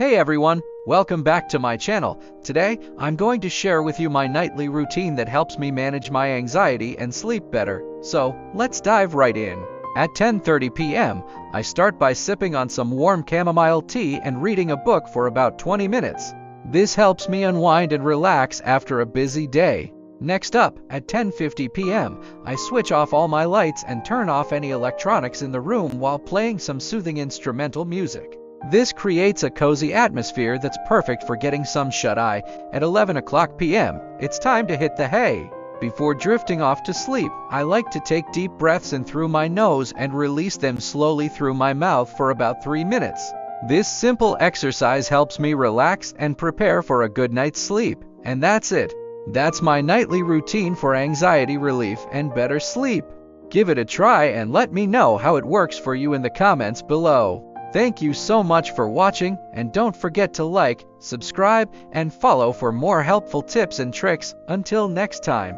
Hey everyone, welcome back to my channel. Today, I'm going to share with you my nightly routine that helps me manage my anxiety and sleep better. So, let's dive right in. At 10:30 p.m., I start by sipping on some warm chamomile tea and reading a book for about 20 minutes. This helps me unwind and relax after a busy day. Next up, at 10:50 p.m., I switch off all my lights and turn off any electronics in the room while playing some soothing instrumental music. This creates a cozy atmosphere that's perfect for getting some shut-eye. At 11 o'clock p.m., it's time to hit the hay. Before drifting off to sleep, I like to take deep breaths in through my nose and release them slowly through my mouth for about 3 minutes. This simple exercise helps me relax and prepare for a good night's sleep. And that's it. That's my nightly routine for anxiety relief and better sleep. Give it a try and let me know how it works for you in the comments below. Thank you so much for watching, and don't forget to like, subscribe, and follow for more helpful tips and tricks. Until next time.